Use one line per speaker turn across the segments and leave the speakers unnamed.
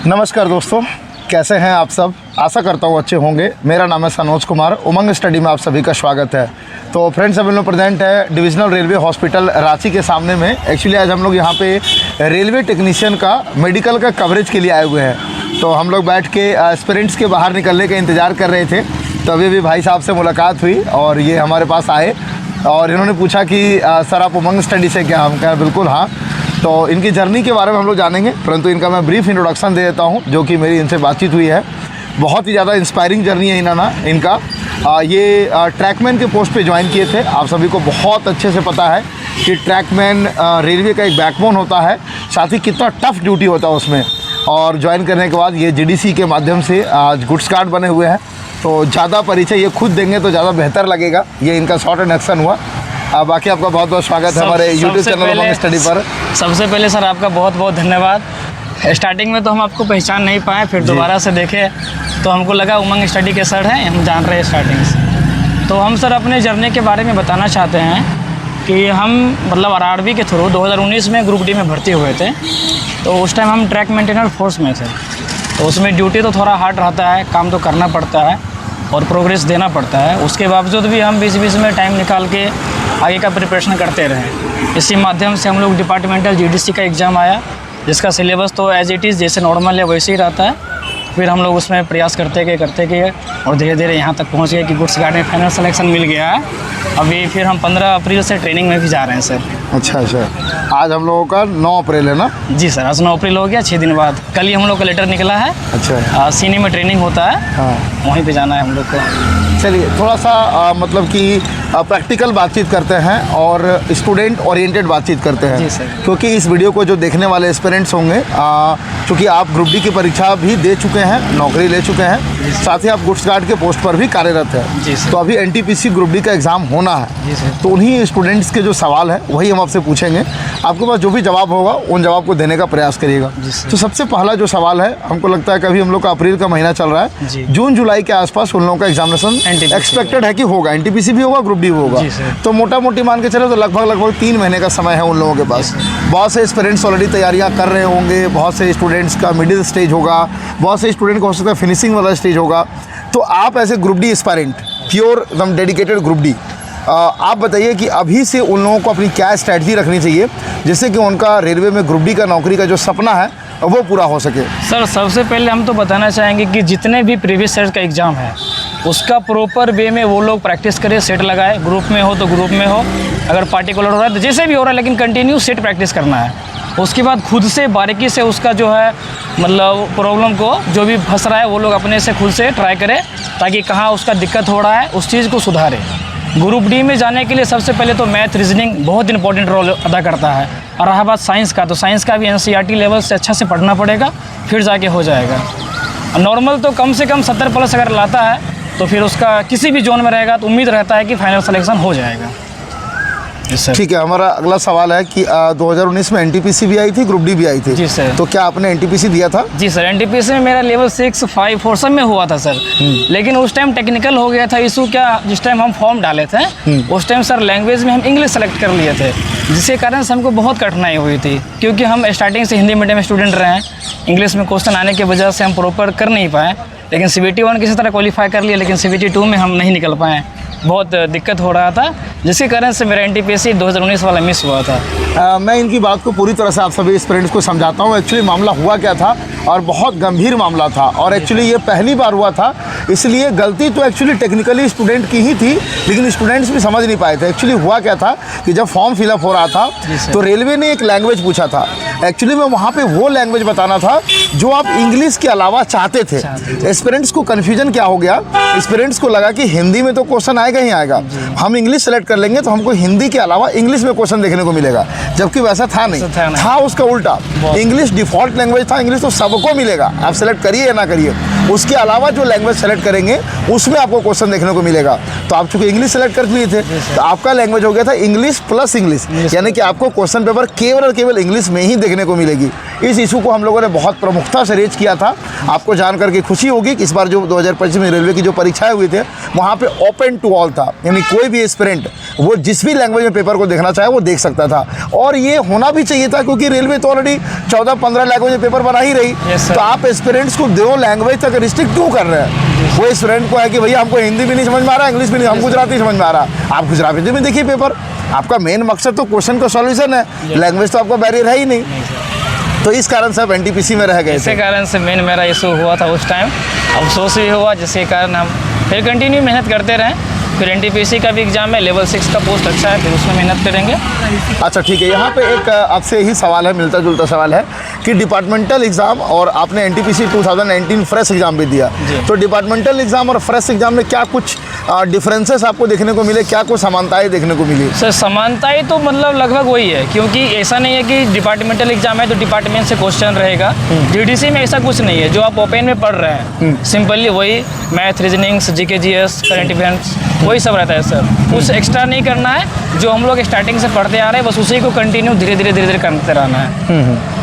नमस्कार दोस्तों, कैसे हैं आप सब। आशा करता हूँ अच्छे होंगे। मेरा नाम है सनोज कुमार। उमंग स्टडी में आप सभी का स्वागत है। तो फ्रेंड्स, हम लोग प्रेजेंट है डिविजनल रेलवे हॉस्पिटल रांची के सामने में। एक्चुअली आज हम लोग यहाँ पे रेलवे टेक्नीशियन का मेडिकल का कवरेज के लिए आए हुए हैं। तो हम लोग बैठ के एस्पिरेंट्स के बाहर निकलने का इंतज़ार कर रहे थे। तो अभी भी भाई साहब से मुलाकात हुई और ये हमारे पास आए और इन्होंने पूछा कि सर आप उमंग स्टडी से क्या। हम कहा बिल्कुल हाँ। तो इनकी जर्नी के बारे में हम लोग जानेंगे, परंतु इनका मैं ब्रीफ इंट्रोडक्शन दे देता हूँ जो कि मेरी इनसे बातचीत हुई है। बहुत ही ज़्यादा इंस्पायरिंग जर्नी है इनका। ये ट्रैकमैन के पोस्ट पे ज्वाइन किए थे। आप सभी को बहुत अच्छे से पता है कि ट्रैकमैन रेलवे का एक बैकबोन होता है, साथ ही कितना टफ ड्यूटी होता है उसमें। और ज्वाइन करने के बाद ये जीडीसी के माध्यम से आज गुड्स कार्ड बने हुए हैं। तो ज़्यादा परिचय ये खुद देंगे तो ज़्यादा बेहतर लगेगा। ये इनका शॉर्ट इंट्रोडक्शन हुआ। बाकी आपका बहुत बहुत स्वागत है हमारे यूट्यूब चैनल उमंग स्टडी पर।
सबसे पहले सर आपका बहुत बहुत धन्यवाद। स्टार्टिंग में तो हम आपको पहचान नहीं पाए, फिर दोबारा से देखे तो हमको लगा उमंग स्टडी के सर हैं, हम जान रहे हैं स्टार्टिंग से। तो हम सर अपने जर्नी के बारे में बताना चाहते हैं कि हम मतलब आरआरबी के थ्रू 2019 में ग्रुप डी में भर्ती हुए थे। तो उस टाइम हम ट्रैक मेंटेनर फोर्स में थे। तो उसमें ड्यूटी तो थोड़ा हार्ड रहता है, काम तो करना पड़ता है और प्रोग्रेस देना पड़ता है। उसके बावजूद भी हम बीच बीच में टाइम निकाल के आगे का प्रिपरेशन करते रहे। इसी माध्यम से हम लोग डिपार्टमेंटल जीडीसी का एग्ज़ाम आया, जिसका सिलेबस तो एज इट इज़ जैसे नॉर्मल है वैसे ही रहता है। फिर हम लोग उसमें प्रयास करते गए और धीरे धीरे यहाँ तक पहुँच गए कि गुड्स गार्ड में फाइनल सिलेक्शन मिल गया है। अभी फिर हम 15 अप्रैल से ट्रेनिंग में भी जा रहे हैं सर।
अच्छा, आज हम लोगों का 9 अप्रैल है ना? जी
सर, आज 9 अप्रैल हो गया। 6 दिन बाद कल ही हम लोग का लेटर निकला है।
अच्छा,
सीने में ट्रेनिंग होता है।
हाँ,
वहीं पे जाना है हम लोग को।
चलिए थोड़ा सा मतलब कि प्रैक्टिकल बातचीत करते हैं और स्टूडेंट ओरिएंटेड बातचीत करते हैं।
जी सर।
क्योंकि इस वीडियो को जो देखने वाले एस्पिरेंट्स होंगे, क्योंकि आप ग्रुप डी की परीक्षा भी दे चुके हैं, नौकरी ले चुके हैं, साथ ही आप गुड्स गार्ड के पोस्ट पर भी कार्यरत हैं।
जी सर।
तो अभी एनटीपीसी ग्रुप डी का एग्ज़ाम होना है।
जी सर।
तो उन्हीं स्टूडेंट्स के जो सवाल है वही हम आपसे पूछेंगे। आपके पास जो भी जवाब होगा उन जवाब को देने का प्रयास करिएगा। तो सबसे पहला जो सवाल है, हमको लगता है कि अभी हम लोग का अप्रैल का महीना चल रहा है, जून जुलाई के आसपास उन लोगों का एग्जामिनेशन एक्सपेक्टेड है कि होगा। एनटीपीसी भी होगा, ग्रुप डी भी होगा। तो मोटा मोटी मान के चले तो लगभग 3 महीने का समय है उन लोगों के पास। बहुत से पेरेंट्स ऑलरेडी तैयारियां कर रहे होंगे, बहुत से स्टूडेंट्स का मिडिल स्टेज होगा, बहुत से स्टूडेंट को हो सकता है फिनिशिंग वाला स्टेज होगा। तो आप ऐसे ग्रुप डी एस्पायरेंट, प्योर एकदम डेडिकेटेड ग्रुप डी, आप बताइए कि अभी से उन लोगों को अपनी क्या स्ट्रैटेजी रखनी चाहिए जिससे कि उनका रेलवे में ग्रुप डी का नौकरी का जो सपना है वो पूरा हो सके।
सर सबसे पहले हम तो बताना चाहेंगे कि जितने भी प्रीवियस ईयर का एग्ज़ाम है उसका प्रॉपर वे में वो लोग प्रैक्टिस करें, सेट लगाए। ग्रुप में हो तो ग्रुप में हो, अगर पार्टिकुलर हो रहा है तो जैसे भी हो रहा है, लेकिन कंटिन्यू सेट प्रैक्टिस करना है। उसके बाद खुद से बारीकी से उसका जो है मतलब प्रॉब्लम को जो भी फंस रहा है वो लोग अपने से खुद से ट्राई करें, ताकि कहाँ उसका दिक्कत हो रहा है उस चीज़ को सुधारें। ग्रुप डी में जाने के लिए सबसे पहले तो मैथ रीजनिंग बहुत इंपॉर्टेंट रोल अदा करता है। और रहा बात साइंस का, तो साइंस का भी एनसीईआरटी लेवल से अच्छा से पढ़ना पड़ेगा, फिर जाके हो जाएगा। नॉर्मल तो कम से कम 70+ अगर लाता है तो फिर उसका किसी भी जोन में रहेगा तो उम्मीद रहता है कि फाइनल सिलेक्शन हो जाएगा।
ठीक है, हमारा अगला सवाल है कि 2019 में एनटीपीसी भी आई थी, ग्रुप डी भी आई थी।
जी सर।
तो क्या आपने एनटीपीसी दिया था?
जी सर, एनटीपीसी में मेरा लेवल 6, 5, 4 सब में हुआ था सर। लेकिन उस टाइम टेक्निकल हो गया था इशू। क्या, जिस टाइम हम फॉर्म डाले थे उस टाइम सर लैंग्वेज में हम इंग्लिश सेलेक्ट कर लिए थे, जिसके कारण से हमको बहुत कठिनाई हुई थी, क्योंकि हम स्टार्टिंग से हिंदी मीडियम स्टूडेंट रहे हैं। इंग्लिश में क्वेश्चन आने की वजह से हम प्रॉपर कर नहीं पाए। लेकिन CBT 1 किसी तरह क्वालिफाई कर लिया, लेकिन CBT 2 में हम नहीं निकल पाए। बहुत दिक्कत हो रहा था, जिसके कारण से मेरा एनटीपीसी 2019 वाला मिस हुआ था।
मैं इनकी बात को पूरी तरह से आप सभी स्टूडेंट्स को समझाता हूँ। एक्चुअली मामला हुआ क्या था, और बहुत गंभीर मामला था, और एक्चुअली ये पहली बार हुआ था, इसलिए गलती तो एक्चुअली टेक्निकली स्टूडेंट की ही थी, लेकिन स्टूडेंट्स भी समझ नहीं पाए थे। एक्चुअली हुआ क्या था कि जब फॉर्म फिलअप हो रहा था तो रेलवे ने एक लैंग्वेज पूछा था। एक्चुअली मैं वहाँ पे वो लैंग्वेज बताना था जो आप इंग्लिश के अलावा चाहते थे। एस्पिरेंट्स को कन्फ्यूजन क्या हो गया, एस्पिरेंट्स को लगा कि हिंदी में तो क्वेश्चन आएगा ही आएगा, हम इंग्लिश सेलेक्ट कर लेंगे तो हमको हिंदी के अलावा इंग्लिश में क्वेश्चन देखने को मिलेगा, जबकि वैसा था नहीं। था उसका उल्टा। इंग्लिश डिफॉल्ट लैंग्वेज था, इंग्लिश तो सबको मिलेगा, आप सेलेक्ट करिए या ना करिए। उसके अलावा जो लैंग्वेज सेलेक्ट करेंगे उसमें आपको क्वेश्चन देखने को मिलेगा। तो आप चूंकि इंग्लिश सेलेक्ट कर लिए थे तो आपका लैंग्वेज हो गया था इंग्लिश प्लस इंग्लिश, यानी कि आपको क्वेश्चन पेपर केवल और केवल इंग्लिश में ही देखने देखने को मिलेगी। इस इशू को हम लोगों ने बहुत प्रमुखता से रेज किया था। आपको जान करके खुशी होगी कि इस बार जो 2025 में रेलवे की जो परीक्षाएं हुई थे वहाँ पे ओपन टू ऑल था, यानी कोई भी एस्पिरेंट वो जिस भी लैंग्वेज में पेपर को देखना चाहे वो देख सकता था। और ये होना भी चाहिए था, क्योंकि रेलवे तो ऑलरेडी 14-15 लैंग्वेज में पेपर बना ही रही। तो आप एस्पिरेंट्स को 2 लैंग्वेज तक रिस्ट्रिक्ट क्यों कर रहे हैं? वो एस्पिरेंट को है कि भैया हमको हिंदी भी नहीं समझ में आ रहा, इंग्लिश भी नहीं, हम गुजराती समझ में आ रहा, आप गुजराती में देखिए पेपर। आपका मेन मकसद तो क्वेश्चन का सॉल्यूशन है, लैंग्वेज तो आपका बैरियर है ही नहीं। तो इस कारण से आप एनटीपीसी में रह गए।
इसी कारण से मेन मेरा इशू हुआ था उस टाइम, अफसोस भी हुआ, जिसके कारण हम फिर कंटिन्यू मेहनत करते रहें। फिर एनटीपीसी का भी एग्जाम है, लेवल 6 का पोस्ट अच्छा है, फिर उसमें मेहनत करेंगे।
अच्छा ठीक है, यहाँ पे एक आपसे ही सवाल है, मिलता जुलता सवाल है कि डिपार्टमेंटल एग्ज़ाम और आपने एनटीपीसी 2019 फ्रेश एग्ज़ाम भी दिया, तो डिपार्टमेंटल एग्ज़ाम और फ्रेश एग्ज़ाम में क्या कुछ डिफरेंसेस आपको देखने को मिले, क्या कुछ समानताएं देखने को मिली?
सर समानताएं तो मतलब लगभग वही है, क्योंकि ऐसा नहीं है कि डिपार्टमेंटल एग्जाम है तो डिपार्टमेंट से क्वेश्चन रहेगा। डीडीसी में ऐसा कुछ नहीं है, जो आप ओपन में पढ़ रहे हैं सिंपली वही math, reasonings, GK, GS, current events, वही सब रहता है सर। कुछ एक्स्ट्रा नहीं करना है, जो हम लोग स्टार्टिंग से पढ़ते आ रहे हैं बस उसी को कंटिन्यू धीरे धीरे करते रहना है।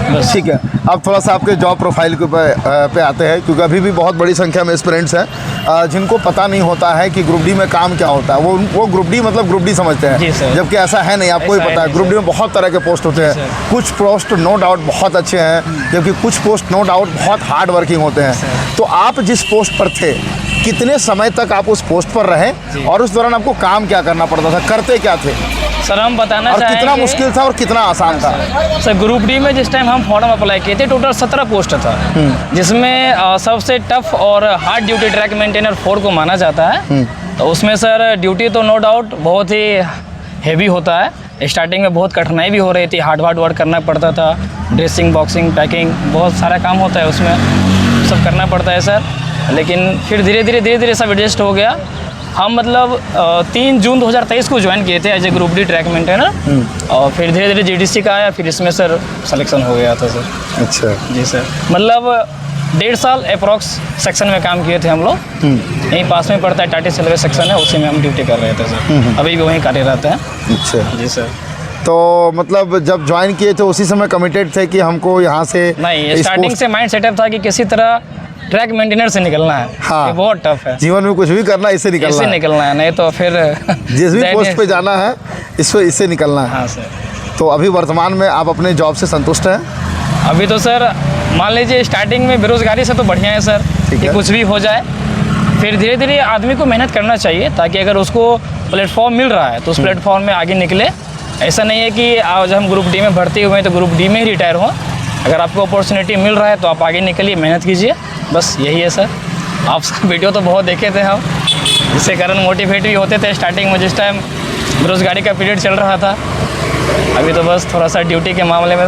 बस
ठीक है, अब थोड़ा सा आपके जॉब प्रोफाइल के पे आते हैं, क्योंकि अभी भी बहुत बड़ी संख्या में एस्पिरेंट्स हैं जिनको पता नहीं होता है कि ग्रुप डी में काम क्या होता है। वो ग्रुप डी मतलब ग्रुप डी समझते हैं, जबकि ऐसा है नहीं। आपको ही पता है ग्रुप डी में बहुत तरह के पोस्ट होते हैं। कुछ पोस्ट नो डाउट बहुत अच्छे हैं, जबकि कुछ पोस्ट नो डाउट बहुत हार्ड वर्किंग होते हैं। तो आप जिस पोस्ट पर थे, कितने समय तक आप उस पोस्ट पर रहे और उस दौरान आपको काम क्या करना पड़ता था, करते क्या थे
सर? हम बताना
और
चाहेंगे
कितना मुश्किल था और कितना आसान था?
सर ग्रुप डी में जिस टाइम हम फॉर्म अप्लाई किए थे टोटल 17 पोस्ट था, जिसमें सबसे टफ और हार्ड ड्यूटी ट्रैक मेंटेनर 4 को माना जाता है। तो उसमें सर ड्यूटी तो नो डाउट बहुत ही हैवी होता है। स्टार्टिंग में बहुत कठिनाई भी हो रही थी, हार्ड वर्क करना पड़ता था, ड्रेसिंग, बॉक्सिंग, पैकिंग, बहुत सारा काम होता है उसमें, सब करना पड़ता है सर। लेकिन फिर धीरे धीरे सब एडजस्ट हो गया। हम मतलब 3 जून 2023 को ज्वाइन किए थे as a group D track maintainer, और फिर धीरे धीरे जीडीसी का आया, फिर इसमें सर सिलेक्शन हो गया था सर।
अच्छा
जी सर, मतलब 1.5 साल अप्रॉक्स सेक्शन में काम किए थे हम लोग। यहीं पास में पड़ता है टाटी सिलवे सेक्शन है, उसी में हम ड्यूटी कर रहे थे सर। अभी भी वहीं कार्यरत हैं।
अच्छा
जी सर।
तो मतलब जब ज्वाइन किए थे उसी समय कमिटेड थे कि हमको यहाँ से?
नहीं, स्टार्टिंग से माइंड सेटअप था कि किसी तरह ट्रैक मेंटेनर से निकलना है।
हाँ,
ये बहुत टफ है,
जीवन में कुछ भी करना इससे निकलना
है, नहीं तो फिर
जिस भी पोस्ट पे जाना है इससे निकलना है।
हाँ सर।
तो अभी वर्तमान में आप अपने जॉब से संतुष्ट हैं?
अभी तो सर मान लीजिए स्टार्टिंग में बेरोजगारी से तो बढ़िया है सर कि कुछ भी हो जाए, फिर धीरे धीरे आदमी को मेहनत करना चाहिए, ताकि अगर उसको प्लेटफॉर्म मिल रहा है तो उस प्लेटफॉर्म में आगे निकले। ऐसा नहीं है कि आज हम ग्रुप डी में भर्ती हुए हैं तो ग्रुप डी में ही रिटायर हों। अगर आपको अपॉर्चुनिटी मिल रहा है तो आप आगे निकलिए, मेहनत कीजिए, बस यही है सर। आप वीडियो तो बहुत देखे थे हम, जिसके कारण मोटिवेट भी होते थे स्टार्टिंग में, जिस टाइम बेरोजगारी का पीरियड चल रहा था। अभी तो बस थोड़ा सा ड्यूटी के मामले में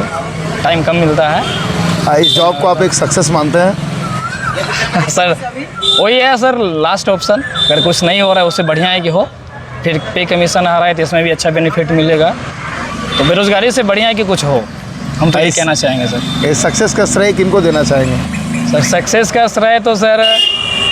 टाइम कम मिलता है।
इस जॉब को आप एक सक्सेस मानते हैं?
सर वही है सर, लास्ट ऑप्शन। अगर कुछ नहीं हो रहा है उससे बढ़िया है कि हो, फिर पे कमीशन आ रहा है तो इसमें भी अच्छा बेनिफिट मिलेगा। तो बेरोजगारी से बढ़िया है कि कुछ हो, हम तो यही कहना चाहेंगे सर।
इस सक्सेस का श्रेय किनको देना चाहेंगे?
सर सक्सेस का श्रेय तो सर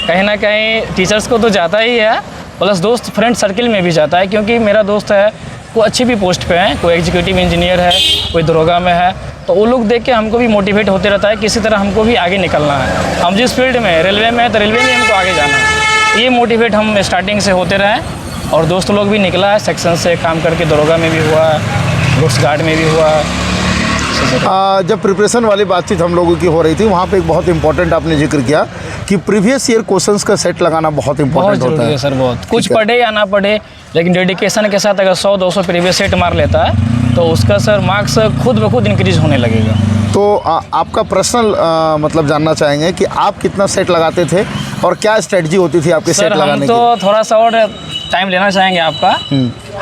कहीं ना कहीं टीचर्स को तो जाता ही है, प्लस दोस्त फ्रेंड सर्किल में भी जाता है, क्योंकि मेरा दोस्त है वो अच्छी भी पोस्ट पे है, कोई एग्जीक्यूटिव इंजीनियर है, कोई दरोगा में है, तो वो लोग देख के हमको भी मोटिवेट होते रहता है, किसी तरह हमको भी आगे निकलना है। हम जिस फील्ड में रेलवे में है तो रेलवे में हमको आगे जाना है, ये मोटिवेट हम स्टार्टिंग से होते रहे। और दोस्त लोग भी निकला है सेक्शन से काम करके, दरोगा में भी हुआ है, गुड्स गार्ड में भी हुआ है।
जब प्रिपरेशन वाली बातचीत हम लोगों की हो रही थी, वहाँ पे एक बहुत इंपॉर्टेंट आपने जिक्र किया कि प्रीवियस ईयर क्वेश्चंस का सेट लगाना बहुत इंपॉर्टेंट होता है
सर। बहुत कुछ पढ़े या ना पढ़े, लेकिन डेडिकेशन के साथ अगर 100-200 प्रीवियस सेट मार लेता है तो उसका सर मार्क्स खुद ब खुद इंक्रीज होने लगेगा।
तो आपका पर्सनल मतलब जानना चाहेंगे कि आप कितना सेट लगाते थे और क्या स्ट्रेटजी होती थी आपके सेट लगाने की?
तो थोड़ा सा और टाइम लेना चाहेंगे आपका।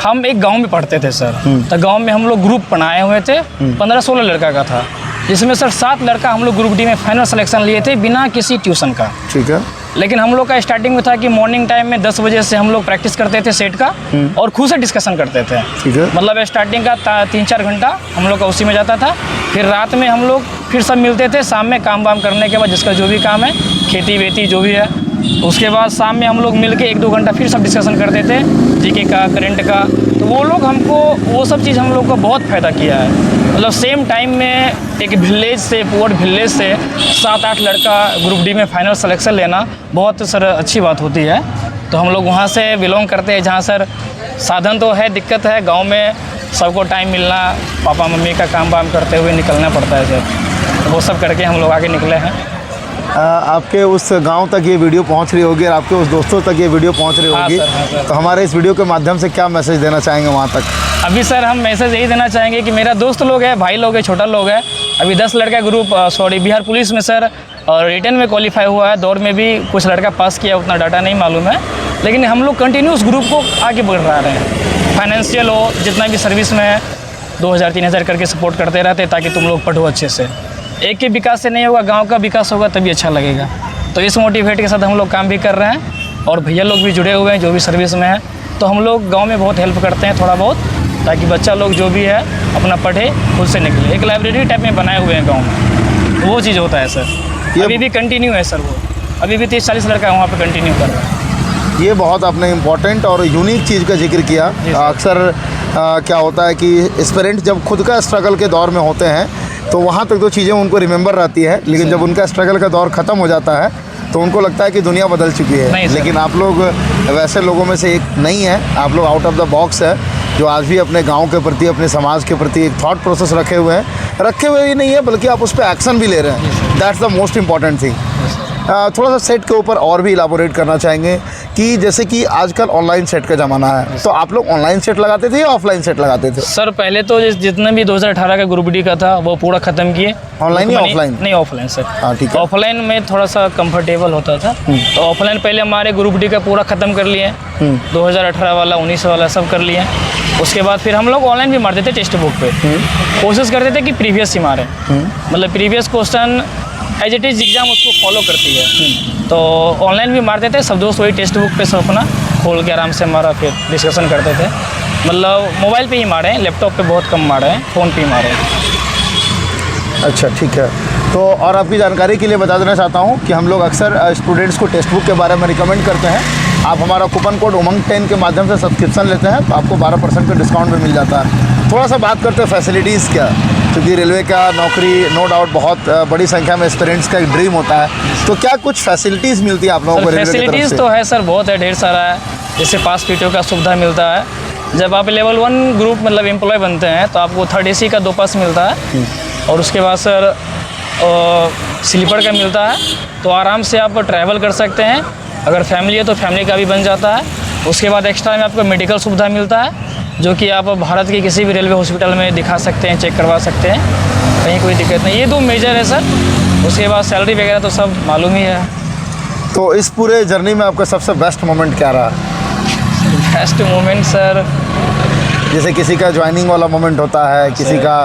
हम एक गांव में पढ़ते थे सर, तो गांव में हम लोग ग्रुप बनाए हुए थे, 15-16 लड़का का था, जिसमें सर 7 लड़का हम लोग ग्रुप डी में फाइनल सिलेक्शन लिए थे बिना किसी ट्यूशन का। ठीक है। लेकिन हम लोग का स्टार्टिंग में था कि मॉर्निंग टाइम में 10 बजे से हम लोग प्रैक्टिस करते थे सेट का और खुद से डिस्कशन करते थे। ठीक है। मतलब स्टार्टिंग का 3-4 घंटा हम लोग का उसी में जाता था, फिर रात में हम लोग फिर सब मिलते थे, शाम में काम वाम करने के बाद जिसका जो भी काम है, खेती वेती जो भी है, उसके बाद शाम में हम लोग मिल के 1-2 घंटा फिर सब डिस्कशन करते थे, जीके का, करंट का। तो तो वो लोग हमको वो सब चीज़ हम लोग का बहुत फ़ायदा किया है। मतलब सेम टाइम में एक विलेज से पुअर विलेज से 7-8 लड़का ग्रुप डी में फाइनल सिलेक्शन लेना बहुत सर अच्छी बात होती है। तो हम लोग वहाँ से बिलोंग करते हैं जहाँ सर साधन तो है, दिक्कत है, गांव में सबको टाइम मिलना, पापा मम्मी का काम वाम करते हुए निकलना पड़ता है सर। तो वो सब करके हम लोग आगे निकले हैं।
आपके उस गांव तक ये वीडियो पहुंच रही होगी और आपके उस दोस्तों तक ये वीडियो पहुंच रही होगी,
हाँ सर।
तो हमारे इस वीडियो के माध्यम से क्या मैसेज देना चाहेंगे वहां तक?
अभी सर हम मैसेज यही देना चाहेंगे कि मेरा दोस्त लोग है, भाई लोग है, छोटा लोग है। अभी 10 लड़का ग्रुप बिहार पुलिस में सर और रिटर्न में क्वालिफाई हुआ है, दौड़ में भी कुछ लड़का पास किया, उतना डाटा नहीं मालूम है, लेकिन हम लोग कंटिन्यूस ग्रुप को आगे बढ़ रहे हैं। फाइनेंशियल हो, जितना भी सर्विस में है 2000-3000 करके सपोर्ट करते रहते हैं ताकि तुम लोग पढ़ो अच्छे से। एक के विकास से नहीं होगा, गांव का विकास होगा तभी अच्छा लगेगा। तो इस मोटिवेट के साथ हम लोग काम भी कर रहे हैं और भैया लोग भी जुड़े हुए हैं जो भी सर्विस में है। तो हम लोग गांव में बहुत हेल्प करते हैं थोड़ा बहुत, ताकि बच्चा लोग जो भी है अपना पढ़े, खुद से निकले। एक लाइब्रेरी टाइप में बनाए हुए हैं गाँव में, तो वो चीज़ होता है सर। अभी भी कंटिन्यू है सर, वो अभी भी 30-40 लड़का वहाँ पर कंटिन्यू कर रहा है।
ये बहुत आपने इम्पोर्टेंट और यूनिक चीज़ का जिक्र किया। अक्सर क्या होता है कि एस्पिरेंट जब खुद का स्ट्रगल के दौर में होते हैं तो वहाँ तक तो चीज़ें उनको रिमेंबर रहती है, लेकिन जब उनका स्ट्रगल का दौर ख़त्म हो जाता है तो उनको लगता है कि दुनिया बदल चुकी है। लेकिन आप लोग वैसे लोगों में से एक नहीं है, आप लोग आउट ऑफ द बॉक्स है, जो आज भी अपने गांव के प्रति, अपने समाज के प्रति एक थॉट प्रोसेस रखे हुए ही नहीं है, बल्कि आप उस पर एक्शन भी ले रहे हैं। That's the most important thing. थोड़ा सा सेट के ऊपर और भी इलाबोरेट करना चाहेंगे कि जैसे कि आजकल ऑनलाइन सेट का ज़माना है, तो आप लोग ऑनलाइन सेट लगाते थे या ऑफलाइन सेट लगाते थे?
सर पहले तो जितना भी 2018 का ग्रुप डी का था वो पूरा ख़त्म किए।
ऑनलाइन या ऑफलाइन?
नहीं, ऑफलाइन सर।
हाँ ठीक है।
ऑफलाइन में थोड़ा सा कंफर्टेबल होता था, तो ऑफलाइन पहले हमारे ग्रुप डी का पूरा ख़त्म कर लिए। 2018 वाला, 19 वाला सब कर लिए। उसके बाद फिर हम लोग ऑनलाइन भी मारते थे टेक्स्ट बुक पे। कोशिश करते थे कि प्रीवियस ही मारें, मतलब previous question as it is exam उसको फॉलो करती है। तो ऑनलाइन भी मारते थे, सब दोस्त वही टेक्स्ट बुक पे सब अपना खोल के आराम से मारा, फिर डिस्कशन करते थे। मतलब मोबाइल पे ही मारे हैं, लैपटॉप पे बहुत कम मारे हैं, फ़ोन पे ही मारे हैं।
अच्छा ठीक है। तो और आपकी जानकारी के लिए बता देना चाहता हूँ कि हम लोग अक्सर स्टूडेंट्स को टेक्स्ट बुक के बारे में रिकमेंड करते हैं। आप हमारा कूपन कोड उमंग 10 के माध्यम से सब्सक्रिप्शन लेते हैं तो आपको 12% का डिस्काउंट भी मिल जाता है। थोड़ा सा बात करते हैं फैसिलिटीज़ क्या, क्योंकि रेलवे का नौकरी नो डाउट बहुत बड़ी संख्या में एस्पिरेंट्स का एक ड्रीम होता है, तो क्या कुछ फैसिलिटीज़ मिलती है आप लोगों को रेलवे की तरफ से?
फैसिलिटीज़ तो है सर, बहुत है, ढेर सारा है। जैसे पास पीटीओ का सुविधा मिलता है। जब आप लेवल 1 ग्रुप मतलब एम्प्लॉय बनते हैं तो आपको 3rd AC का 2 पास मिलता है, और उसके बाद सर स्लीपर का मिलता है, तो आराम से आप ट्रैवल कर सकते हैं। अगर फैमिली है तो फैमिली का भी बन जाता है। उसके बाद एक्स्ट्रा में आपको मेडिकल सुविधा मिलता है, जो कि आप भारत के किसी भी रेलवे हॉस्पिटल में दिखा सकते हैं, चेक करवा सकते हैं, कहीं कोई दिक्कत नहीं। ये 2 मेजर है सर। उसके बाद सैलरी वगैरह तो सब मालूम ही है।
तो इस पूरे जर्नी में आपका सबसे बेस्ट मोमेंट क्या रहा?
बेस्ट मोमेंट सर,
जैसे किसी का ज्वाइनिंग वाला मोमेंट होता है, किसी का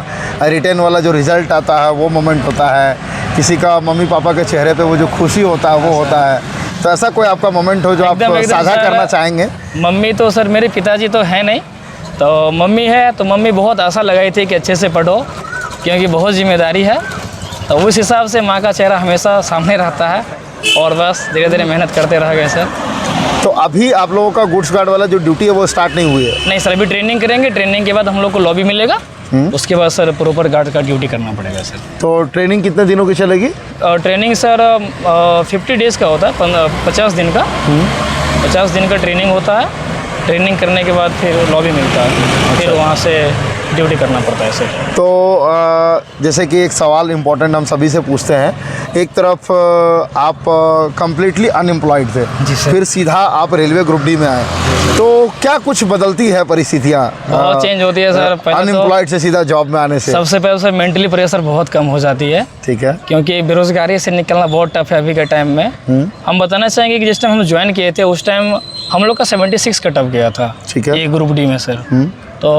रिटर्न वाला जो रिज़ल्ट आता है वो मोमेंट होता है, किसी का मम्मी पापा के चेहरे पे वो जो खुशी होता है वो होता है। तो ऐसा कोई आपका मोमेंट हो जो आप साझा करना चाहेंगे?
मम्मी तो सर, मेरे पिताजी तो है नहीं, तो मम्मी है, तो मम्मी बहुत आशा लगाई थी कि अच्छे से पढ़ो, क्योंकि बहुत जिम्मेदारी है। तो उस हिसाब से माँ का चेहरा हमेशा सामने रहता है, और बस धीरे धीरे मेहनत करते रह गए सर।
तो अभी आप लोगों का गुड्स गार्ड वाला जो ड्यूटी है वो स्टार्ट नहीं हुई है?
नहीं सर, अभी ट्रेनिंग करेंगे, ट्रेनिंग के बाद हम लोग को लॉबी मिलेगा, उसके बाद सर प्रॉपर गार्ड का ड्यूटी करना पड़ेगा सर।
तो ट्रेनिंग कितने दिनों की चलेगी?
ट्रेनिंग सर 50 डेज़ का होता है, 50 दिन का। 50 दिन का ट्रेनिंग होता है। ट्रेनिंग करने के बाद फिर लॉबी मिलता है, फिर वहाँ से ड्यूटी करना पड़ता है सर।
तो जैसे कि एक सवाल इम्पोर्टेंट हम सभी से पूछते हैं, एक तरफ आप कम्प्लीटली अनएम्प्लॉयड थे, फिर सीधा आप रेलवे ग्रुप डी में आए, तो क्या कुछ बदलती है परिस्थितियाँ?
बहुत चेंज होती है सर।
अनएम्प्लॉयड से सीधा जॉब में आने से
सबसे पहले सर मेंटली प्रेशर बहुत कम हो जाती है।
ठीक है।
क्योंकि बेरोजगारी से निकलना बहुत टफ है अभी के टाइम में। हम बताना चाहेंगे कि जिस टाइम हम ज्वाइन किए थे उस टाइम हम लोग का 76 कट ऑफ गया था।
ठीक है।
ये ग्रुप डी में सर। तो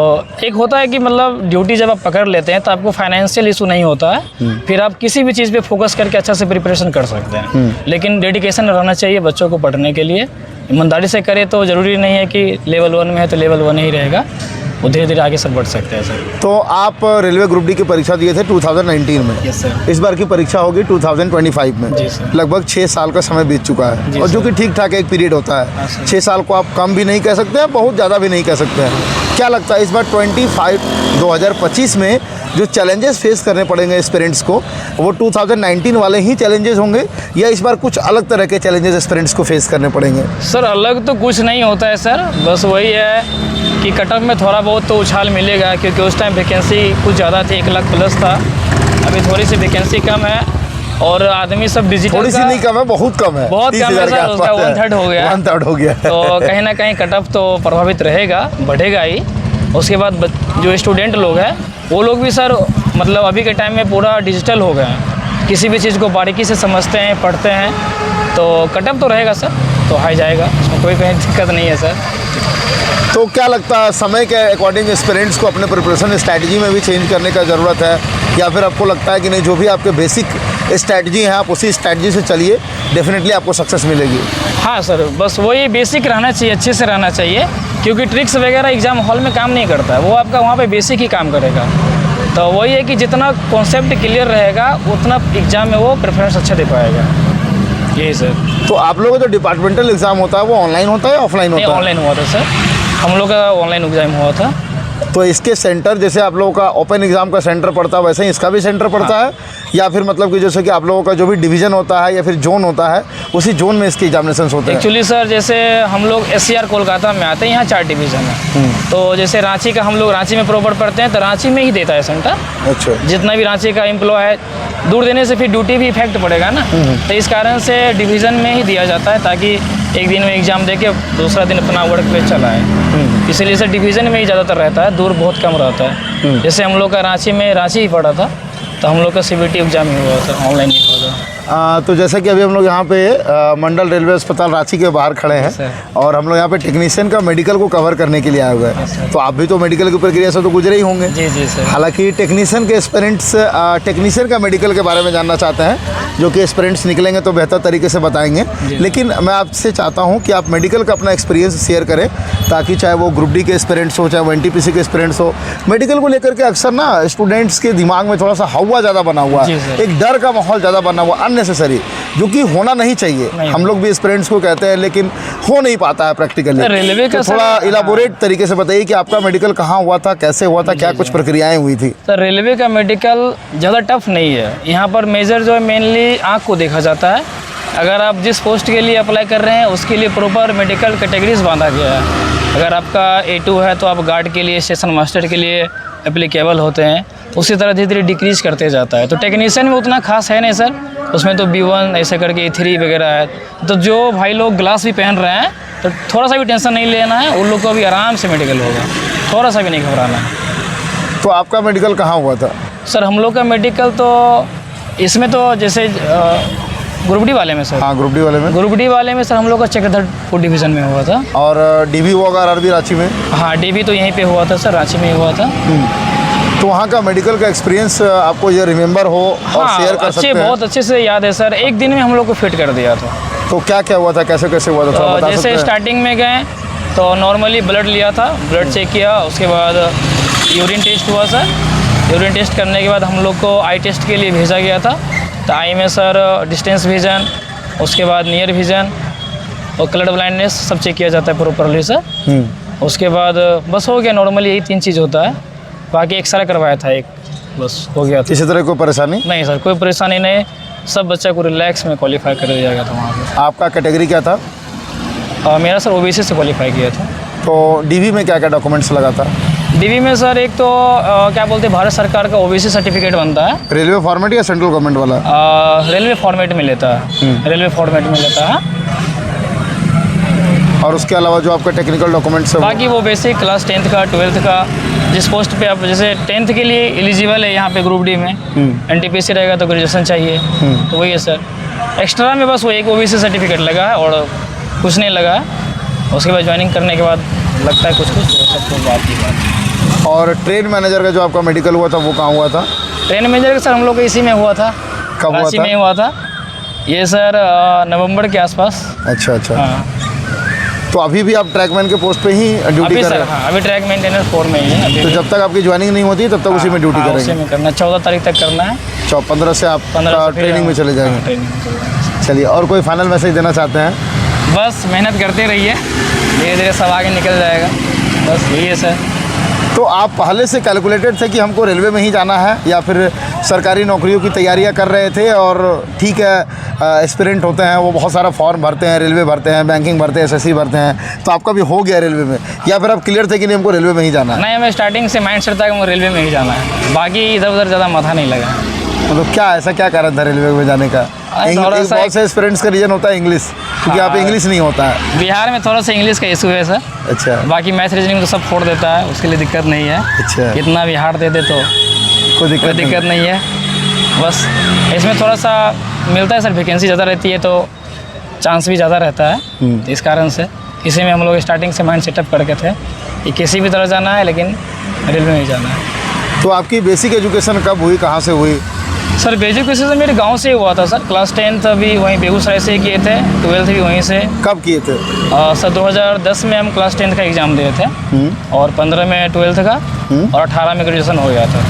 एक होता है कि मतलब ड्यूटी जब आप पकड़ लेते हैं तो आपको फाइनेंशियल इशू नहीं होता है, फिर आप किसी भी चीज़ पे फोकस करके अच्छा से प्रिपरेशन कर सकते हैं। लेकिन डेडिकेशन रहना चाहिए बच्चों को पढ़ने के लिए। ईमानदारी से करें तो ज़रूरी नहीं है कि लेवल 1 में है तो लेवल 1 ही रहेगा। वो धीरे धीरे आगे सब बढ़ सकते हैं सर।
तो आप रेलवे ग्रुप डी की परीक्षा दिए थे 2019 में।
Yes sir.
इस बार की परीक्षा होगी 2025 में।
जी सर।
लगभग 6 साल का समय बीत चुका है,
जी
और जो
सर।
कि ठीक ठाक एक पीरियड होता
हाँ
है।
सर।
6 साल को आप कम भी नहीं कह सकते हैं, बहुत ज़्यादा भी नहीं कह सकते हैं। क्या लगता है इस बार 2025 में जो चैलेंजेस फेस करने पड़ेंगे एस्पिरेंट्स को, वो 2019 वाले ही चैलेंजेस होंगे, या इस बार कुछ अलग तरह के चैलेंजेस एस्पिरेंट्स को फेस करने पड़ेंगे?
सर अलग तो कुछ नहीं होता है सर, बस वही है कि कट ऑफ में थोड़ा बहुत तो उछाल मिलेगा, क्योंकि उस टाइम वैकेंसी कुछ ज़्यादा थी, 1 लाख प्लस था। अभी थोड़ी सी वैकेंसी कम है, और आदमी सब डिजिटल
थोड़ी सी नहीं कम है, बहुत कम है,
बहुत कम है सर, उसका 1/3 हो गया।
1/3 हो गया।
तो कहीं ना कहीं कट ऑफ तो प्रभावित रहेगा, बढ़ेगा ही। उसके बाद जो स्टूडेंट लोग हैं वो लोग भी सर मतलब अभी के टाइम में पूरा डिजिटल हो गए हैं, किसी भी चीज़ को बारीकी से समझते हैं, पढ़ते हैं, तो कट ऑफ तो रहेगा सर, तो हाई जाएगा, उसमें कोई कहीं दिक्कत नहीं है सर।
तो क्या लगता है समय के अकॉर्डिंग एस्पिरेंट्स को अपने प्रिपरेशन स्ट्रैटेजी में भी चेंज करने का ज़रूरत है, या फिर आपको लगता है कि नहीं, जो भी आपके बेसिक स्ट्रैटेजी हैं आप उसी स्ट्रैटेजी से चलिए, डेफिनेटली आपको सक्सेस मिलेगी?
हाँ सर, बस वही बेसिक रहना चाहिए, अच्छे से रहना चाहिए, क्योंकि ट्रिक्स वगैरह एग्ज़ाम हॉल में काम नहीं करता है, वो आपका वहाँ पे बेसिक ही काम करेगा। तो वही है कि जितना कॉन्सेप्ट क्लियर रहेगा उतना एग्ज़ाम में वो प्रेफरेंस अच्छा दे पाएगा, यही सर।
तो आप लोगों का जो डिपार्टमेंटल एग्ज़ाम होता है वो ऑनलाइन होता है या ऑफलाइन
नहीं,
होता है?
ऑनलाइन हुआ था सर, हम लोग का ऑनलाइन एग्ज़ाम हुआ था।
तो इसके सेंटर, जैसे आप लोगों का ओपन एग्ज़ाम का सेंटर पड़ता है वैसे ही इसका भी सेंटर पड़ता है, या फिर मतलब कि जैसे कि आप लोगों का जो भी डिवीज़न होता है या फिर जोन होता है उसी जोन में इसके एग्जामिनेशंस होते हैं?
एक्चुअली सर जैसे हम लोग SCR कोलकाता में आते हैं, यहाँ 4 डिवीज़न है। तो जैसे रांची का हम लोग रांची में प्रॉपर पढ़ते हैं, तो रांची में ही देता है सेंटर।
अच्छा।
जितना भी रांची का एम्प्लॉय है, दूर देने से फिर ड्यूटी भी इफेक्ट पड़ेगा ना, तो इस कारण से डिवीज़न में ही दिया जाता है, ताकि एक दिन में एग्ज़ाम दे के दूसरा दिन अपना वर्क पे चलाएँ। इसीलिए सर डिवीज़न में ही ज़्यादातर रहता है, दूर बहुत कम रहता है। जैसे हम लोग का रांची ही पड़ा था, तो हम लोग का CBT एग्ज़ाम ही हुआ था, ऑनलाइन ही हुआ था।
तो जैसे कि अभी हम लोग यहाँ पे मंडल रेलवे अस्पताल रांची के बाहर खड़े हैं, और हम लोग यहाँ पे टेक्नीशियन का मेडिकल को कवर करने के लिए आए हुए हैं। तो आप भी तो मेडिकल की प्रक्रिया से तो गुजरे ही होंगे।
जी जी सर।
हालांकि टेक्नीशियन के एस्पिरेंट्स टेक्नीशियन का मेडिकल के बारे में जानना चाहते हैं, जो कि एस्पिरेंट्स निकलेंगे तो बेहतर तरीके से बताएंगे। लेकिन मैं आपसे चाहता हूँ कि आप मेडिकल का अपना एक्सपीरियंस शेयर करें, ताकि चाहे वो ग्रुप डी के एस्पिरेंट्स हो, चाहे वो NTPC के एस्पिरेंट्स हो, मेडिकल को लेकर के अक्सर ना स्टूडेंट्स के दिमाग में थोड़ा सा हवा ज़्यादा बना हुआ है, एक डर का माहौल ज़्यादा बना हुआ, अननेसेसरी, जो कि होना नहीं चाहिए। हम लोग भी एस्पिरेंट्स को कहते हैं, लेकिन हो नहीं पाता है प्रैक्टिकली।
रेलवे का
तो थोड़ा इलाबोरेट तरीके से बताइए कि आपका मेडिकल कहाँ हुआ था, कैसे हुआ था, क्या कुछ प्रक्रियाएं हुई थी?
सर रेलवे का मेडिकल ज़्यादा टफ नहीं है, यहाँ पर मेजर जो है मेनली आँख को देखा जाता है। अगर आप जिस पोस्ट के लिए अप्लाई कर रहे हैं उसके लिए प्रॉपर मेडिकल कैटेगरीज बांधा गया है। अगर आपका A2 है तो आप गार्ड के लिए, स्टेशन मास्टर के लिए एप्लीकेबल होते हैं, उसी तरह धीरे धीरे डिक्रीज करते जाता है। तो टेक्नीशियन में उतना खास है नहीं सर, उसमें तो B1 ऐसे करके A3 वगैरह है। तो जो भाई लोग ग्लास भी पहन रहे हैं तो थोड़ा सा भी टेंशन नहीं लेना है, उन लोग को भी आराम से मेडिकल होगा, थोड़ा सा भी नहीं घबराना है।
तो आपका मेडिकल कहाँ हुआ था?
सर हम लोग का मेडिकल तो इसमें तो जैसे ग्रुप डी वाले में सर।
हाँ, ग्रुप डी वाले में।
ग्रुप डी वाले में सर हम लोग का चक्रधरपुर डिवीज़न में हुआ था।
और DB हुआ RRB रांची में?
हाँ, DB तो यहीं पे हुआ था सर, रांची में ही हुआ था।
तो वहाँ का मेडिकल का एक्सपीरियंस आपको ये रिमेंबर हो और शेयर कर सकते हैं?
बहुत अच्छे से याद है सर, एक दिन में हम लोग को फिट कर दिया था।
तो क्या क्या हुआ था, कैसे कैसे हुआ था, थोड़ा बता सकते
जैसे
हैं?
स्टार्टिंग में गए तो नॉर्मली ब्लड लिया था, ब्लड चेक किया, उसके बाद यूरिन टेस्ट हुआ सर। यूरिन टेस्ट करने के बाद हम लोग को आई टेस्ट के लिए भेजा गया था। तो आई में सर डिस्टेंस विजन, उसके बाद नियर विजन और कलर ब्लाइंडनेस सब चेक किया जाता है प्रॉपरली सर। उसके बाद बस हो गया, नॉर्मली यही 3 चीज़ होता है। बाकी एक्सरे करवाया था एक, बस हो गया था।
किसी तरह कोई परेशानी
नहीं सर, कोई परेशानी नहीं, सब बच्चा को रिलैक्स में क्वालिफाई कर दिया गया था वहाँ पे।
आपका कैटेगरी क्या था?
मेरा सर OBC से क्वालिफाई किया था।
तो DB में क्या क्या डॉक्यूमेंट्स लगा था?
DB में सर एक तो क्या बोलते हैं, भारत सरकार का OBC सर्टिफिकेट बनता है।
रेलवे फॉर्मेट या सेंट्रल गवर्नमेंट वाला?
रेलवे फॉर्मेट में लेता है, रेलवे फॉर्मेट में लेता है।
और उसके अलावा जो आपका टेक्निकल डॉक्यूमेंट्स है
बाकी वो बेसिक क्लास 10th का, 12th का, जिस पोस्ट पे आप जैसे 10th के लिए एलिजिबल है यहाँ पे ग्रुप डी में, NTPC रहेगा तो ग्रेजुएशन चाहिए, तो वही है सर। एक्स्ट्रा में बस वो एक OBC सर्टिफिकेट लगा है और कुछ नहीं लगा है। उसके बाद ज्वाइनिंग करने के बाद लगता है कुछ वो सब तो बात ही बात।
और ट्रेन मैनेजर का जो आपका मेडिकल हुआ था वो कहाँ हुआ था?
ट्रेन मैनेजर का सर हम लोग का इसी में हुआ था।
कब हुआ
रांची
था?
में हुआ था ये सर, नवंबर के आसपास।
अच्छा अच्छा।
हाँ।
तो अभी भी आप ट्रैकमैन के पोस्ट पे ही ड्यूटी
अभी
कर
सर
रहे हैं?
हाँ, अभी ट्रैक मेंटेनेंस 4 में ही है अभी।
तो जब तक आपकी ज्वाइनिंग नहीं होती तब तक उसी में ड्यूटी
हाँ, उसी
करेंगे?
में करना 14 तारीख तक करना है।
15 से आप
15 से फिर
ट्रेनिंग में चले जाएंगे?
ट्रेनिंग में चले जाएंगे।
चलिए, और कोई फाइनल मैसेज देना चाहते हैं?
बस मेहनत करते रहिए, धीरे धीरे सब आगे निकल जाएगा, बस यही है सर।
तो आप पहले से कैलकुलेटेड थे कि हमको रेलवे में ही जाना है, या फिर सरकारी नौकरियों की तैयारियां कर रहे थे और ठीक है एस्पिरेंट होते हैं वो बहुत सारा फॉर्म भरते हैं, रेलवे भरते हैं, बैंकिंग भरते हैं, एसएससी भरते हैं, तो आपका भी हो गया रेलवे में, या फिर आप क्लियर थे कि नहीं हमको रेलवे में ही जाना है?
नहीं, हमें स्टार्टिंग से माइंड सेट था कि मुझे रेलवे में ही जाना है, बाकी इधर उधर ज़्यादा माथा नहीं लगा।
मतलब क्या ऐसा क्या कारण था रेलवे में जाने का?
थोड़ा सा
बहुत से एस्पिरेंट्स का रीजन होता है इंग्लिश, क्योंकि आप इंग्लिश नहीं होता है।
बिहार में थोड़ा सा इंग्लिश का इशू है सर,
अच्छा
बाकी मैथ रीजनिंग तो सब फोड़ देता है, उसके लिए दिक्कत नहीं है।
अच्छा,
कितना भी हार्ड दे दे तो
कोई
कोई दिक्कत नहीं है। बस इसमें थोड़ा सा मिलता है सर, वैकेंसी ज़्यादा रहती है तो चांस भी ज़्यादा रहता है, तो इस कारण से इसी में हम लोग स्टार्टिंग से माइंड सेटअप करके थे कि किसी भी तरह जाना है लेकिन रेलवे में ही जाना है।
तो आपकी बेसिक एजुकेशन कब हुई, कहाँ से हुई?
सर बेसिक बेसिस से मेरे गांव से ही हुआ था सर, क्लास 10th भी वहीं बेगूसराय से किए थे, 12th भी वहीं से।
कब किए थे?
सर 2010 में हम क्लास 10th का एग्ज़ाम दिए थे, और 15 में 12th का, और 18 में ग्रेजुएशन हो गया था।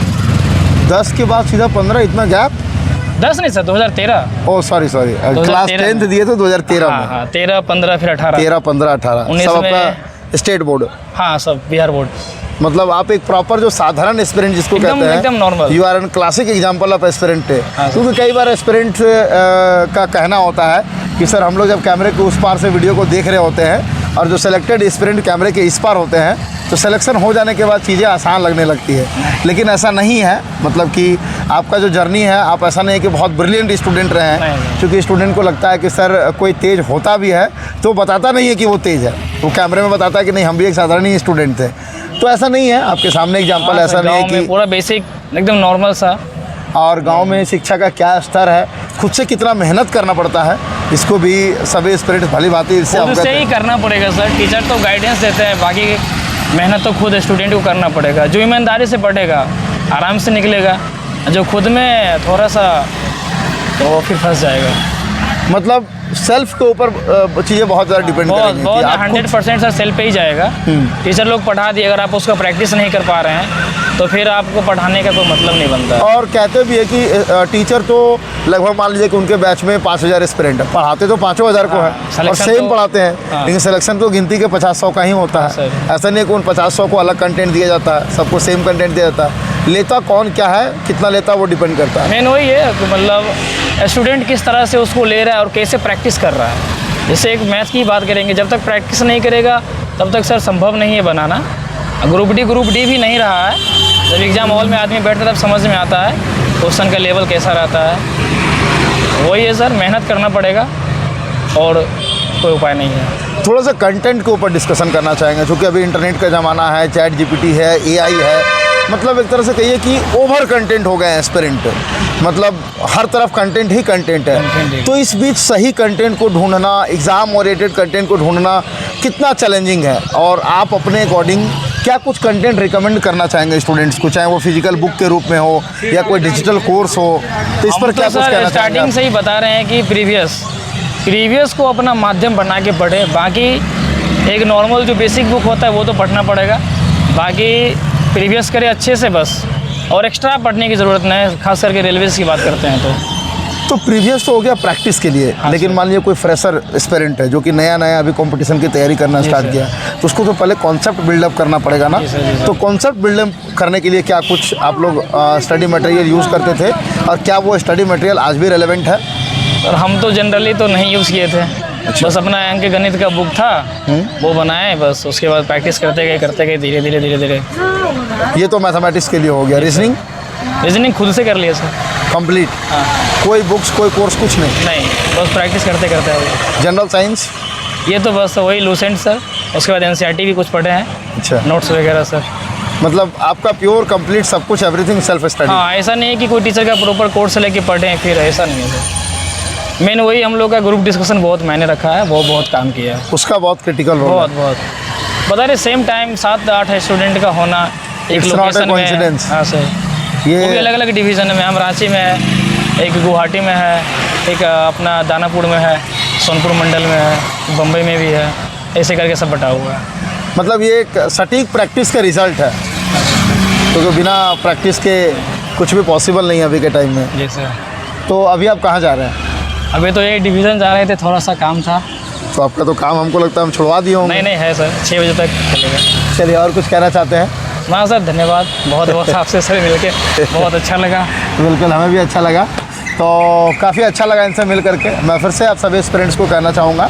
10 के बाद सीधा 15, इतना गैप?
10 नहीं sir, 2013।
Oh sorry class 10th दिए थे 2013 में?
हाँ, 13, 15 फिर 18।
13, 15, 18
19
सब
में-
आपका स्टेट बोर्ड?
हाँ सब बिहार बोर्ड।
मतलब आप एक प्रॉपर जो साधारण एस्पिरेंट जिसको
एकदम-
कहते हैं,
एकदम normal।
You are an classic example of aspirant है।
हाँ, सर।
क्योंकि कई बार एस्पिरेंट का कहना होता है कि सर हम लोग जब कैमरे के उस पार से वीडियो को देख रहे होते हैं और जो सेलेक्टेड एस्पिरेंट कैमरे के इस पार होते हैं तो सिलेक्शन हो जाने के बाद चीज़ें आसान लगने लगती है, लेकिन ऐसा नहीं है। मतलब कि आपका जो जर्नी है, आप ऐसा नहीं है कि बहुत ब्रिलियंट स्टूडेंट रहे हैं,
नहीं।
क्योंकि स्टूडेंट को लगता है कि सर कोई तेज होता भी है तो बताता नहीं है कि वो तेज़ है, वो कैमरे में बताता है कि नहीं हम भी एक साधारण ही स्टूडेंट थे। तो ऐसा नहीं है, आपके सामने एग्जाम्पल
हाँ,
ऐसा
सर,
नहीं है
गाँव में
कि।
पूरा बेसिक एकदम नॉर्मल सा।
और गांव में शिक्षा का क्या स्तर है, खुद से कितना मेहनत करना पड़ता है, इसको भी सभी स्पिरिट भली भांति इससे
खुद
अवगत
से ही
है।
करना पड़ेगा सर, टीचर तो गाइडेंस देते हैं, बाकी मेहनत तो खुद स्टूडेंट को करना पड़ेगा। जो ईमानदारी से पढ़ेगा आराम से निकलेगा, जो खुद में थोड़ा सा तो वो फिर फंस जाएगा।
मतलब सेल्फ के ऊपर चीज़ें बहुत ज़्यादा डिपेंड
बहुत
करेंगी
बहुत
कि आप खुद-
100% सर सेल्फ पे ही जाएगा। टीचर लोग पढ़ा दिए, अगर आप उसका प्रैक्टिस नहीं कर पा रहे हैं तो फिर आपको पढ़ाने का कोई मतलब नहीं बनता है।
और कहते भी है कि टीचर तो लगभग मान लीजिए कि उनके बैच में 5000 एस्पिरेंट है, पढ़ाते तो 5000 को है और
selection
सेम
तो-
पढ़ाते हैं,
हाँ।
लेकिन सिलेक्शन तो गिनती के 50-100 का ही होता है।
सर।
ऐसा नहीं है कि उन 50-100 को अलग कंटेंट दिया जाता है, सबको सेम कंटेंट दिया जाता है। लेता कौन क्या है, कितना लेता है, वो डिपेंड करता है।
मेन वही है कि मतलब स्टूडेंट किस तरह से उसको ले रहा है और कैसे प्रैक्टिस कर रहा है। जैसे एक मैथ की बात करेंगे, जब तक प्रैक्टिस नहीं करेगा तब तक सर संभव नहीं है बनाना। ग्रुप डी भी नहीं रहा है, जब एग्ज़ाम हॉल में आदमी बैठता है तब समझ में आता है क्वेश्चन का लेवल कैसा रहता है। वही है सर, मेहनत करना पड़ेगा और कोई उपाय नहीं है।
थोड़ा सा कंटेंट के ऊपर डिस्कशन करना चाहेंगे, क्योंकि अभी इंटरनेट का ज़माना है, चैट जीपीटी है, एआई है, मतलब एक तरह से कहिए कि ओवर कंटेंट हो गए हैं एस्पिरेंट, मतलब हर तरफ कंटेंट ही कंटेंट
Content
है।
ही।
तो इस बीच सही कंटेंट को ढूंढना, एग्ज़ाम ओरिएंटेड कंटेंट को ढूंढना कितना चैलेंजिंग है, और आप अपने अकॉर्डिंग क्या कुछ कंटेंट रिकमेंड करना चाहेंगे स्टूडेंट्स को, चाहे वो फिजिकल बुक के रूप में हो या कोई डिजिटल कोर्स हो, तो इस
हम
पर
तो
क्या कुछ
सर
कहना चाहेंगे
स्टार्टिंग
आप?
से ही बता रहे हैं कि प्रीवियस को अपना माध्यम बना के पढ़े, बाकी एक नॉर्मल जो बेसिक बुक होता है वो तो पढ़ना पड़ेगा, बाकी प्रीवियस करें अच्छे से बस, और एक्स्ट्रा पढ़ने की ज़रूरत नहीं है, खास करके रेलवेज़ की बात करते हैं
तो प्रीवियस तो हो गया प्रैक्टिस के लिए, लेकिन मान लीजिए कोई फ्रेशर एस्पिरेंट है जो कि नया अभी कंपटीशन की तैयारी करना स्टार्ट
सर।
किया, तो उसको तो पहले कॉन्सेप्ट बिल्डअप करना पड़ेगा ना।
जी सर, जी सर।
तो कॉन्सेप्ट बिल्डअप करने के लिए क्या कुछ आप लोग स्टडी मटेरियल यूज़ करते थे, और क्या वो स्टडी मटेरियल आज भी रेलेवेंट है?
और हम तो जनरली तो नहीं यूज़ किए थे, बस अपना अंक गणित का बुक था वो बनाए, बस उसके बाद प्रैक्टिस करते गए धीरे धीरे।
ये तो मैथमेटिक्स के लिए हो गया।
रीजनिंग खुद से कर लिया सर।
कंप्लीट?
हाँ,
कोई बुक्स, कोई कोर्स, कुछ नहीं?
नहीं, बस प्रैक्टिस करते है।
General science?
ये तो बस वही लूसेंट सर, उसके बाद एनसीईआरटी भी कुछ पढ़े हैं,
अच्छा,
नोट्स वगैरह सर।
मतलब आपका प्योर कंप्लीट सब कुछ, एवरीथिंग सेल्फ स्टडी?
हाँ, ऐसा नहीं है कि कोई टीचर का प्रॉपर कोर्स लेके पढ़े हैं फिर, ऐसा नहीं है सर। मेन वही हम लोग का ग्रुप डिस्कशन बहुत मायने रखा है, वो बहुत काम किया है,
उसका बहुत क्रिटिकल रोल है।
बहुत बता रहे सेम टाइम 7-8 स्टूडेंट का होना एक
It's not a
लोकेशन में।
coincidence।
हाँ सर, वो भी
ये
अलग अलग डिवीज़न में, हम रांची में है, एक गुवाहाटी में है, एक अपना दानापुर में है, सोनपुर मंडल में है, बम्बई में भी है, ऐसे करके सब बटा हुआ है।
मतलब ये एक सटीक प्रैक्टिस का रिजल्ट है, क्योंकि बिना प्रैक्टिस के कुछ भी पॉसिबल नहीं है अभी के टाइम में।
जी सर।
तो अभी आप कहाँ जा रहे हैं?
अभी तो ये डिवीज़न जा रहे थे, थोड़ा सा काम था।
तो आपका तो काम हमको लगता है हम छुड़वा दिए होंगे।
नहीं है सर, 6 बजे तक चलेगा।
चलिए, और कुछ कहना चाहते हैं?
ना सर, धन्यवाद बहुत बहुत आपसे सर मिलके बहुत अच्छा लगा।
बिल्कुल, हमें भी अच्छा लगा। तो काफ़ी अच्छा लगा इनसे मिल करके। मैं फिर से आप सभी एस्पिरेंट्स को कहना चाहूँगा,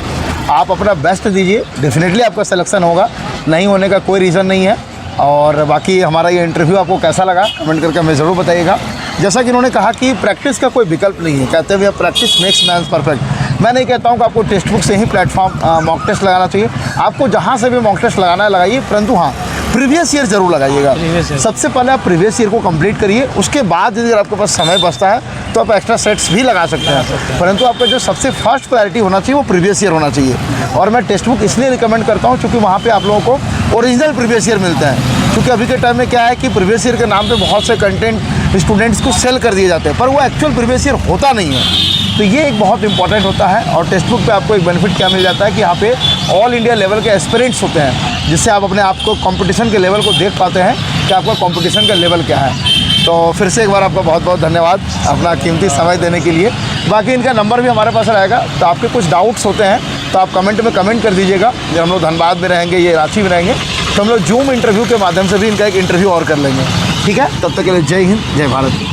आप अपना बेस्ट दीजिए, डेफिनेटली आपका सिलेक्शन होगा, नहीं होने का कोई रीज़न नहीं है। और बाकी हमारा ये इंटरव्यू आपको कैसा लगा कमेंट करके हमें ज़रूर बताइएगा। जैसा कि इन्होंने कहा कि प्रैक्टिस का कोई विकल्प नहीं है, कहते हुए प्रैक्टिस मेक्स मैन परफेक्ट। मैं नहीं कहता हूँ कि आपको टेक्स्ट बुक से ही प्लेटफॉर्म मॉक टेस्ट लगाना चाहिए, आपको जहाँ से भी मॉक टेस्ट लगाना है लगाइए, परंतु हाँ प्रीवियस ईयर ज़रूर लगाइएगा। सबसे पहले आप प्रीवियस ईयर को कंप्लीट करिए, उसके बाद यदि आपके पास समय बचता है तो आप एक्स्ट्रा सेट्स भी लगा सकते हैं, परंतु आपका जो सबसे फर्स्ट प्रायोरिटी होना चाहिए वो प्रीवियस ईयर होना चाहिए। और मैं टेक्स्ट बुक इसलिए रिकमेंड करता हूँ क्योंकि वहाँ पे आप लोगों को ओरिजिनल प्रीवियस ईयर मिलते हैं, क्योंकि अभी के टाइम में क्या है कि प्रीवियस ईयर के नाम पे बहुत से कंटेंट स्टूडेंट्स को सेल कर दिए जाते हैं, पर वो एक्चुअल प्रीवियस ईयर होता नहीं है। तो ये एक बहुत इंपॉर्टेंट होता है। और टेक्स्ट बुक पे आपको एक बेनिफिट क्या मिल जाता है कि यहाँ पे ऑल इंडिया लेवल के एस्पिरेंट्स होते हैं, जिससे आप अपने आप को कंपटीशन के लेवल को देख पाते हैं कि आपका कंपटीशन का लेवल क्या है। तो फिर से एक बार आपका बहुत बहुत धन्यवाद अपना कीमती समय देने के लिए। बाकी इनका नंबर भी हमारे पास रहेगा, तो आपके कुछ डाउट्स होते हैं तो आप कमेंट में कमेंट कर दीजिएगा। जब हम लोग धनबाद में रहेंगे, ये रांची में रहेंगे, तो हम लोग जूम इंटरव्यू के माध्यम से भी इनका एक इंटरव्यू और कर लेंगे। ठीक है, तब तक के लिए जय हिंद, जय भारत।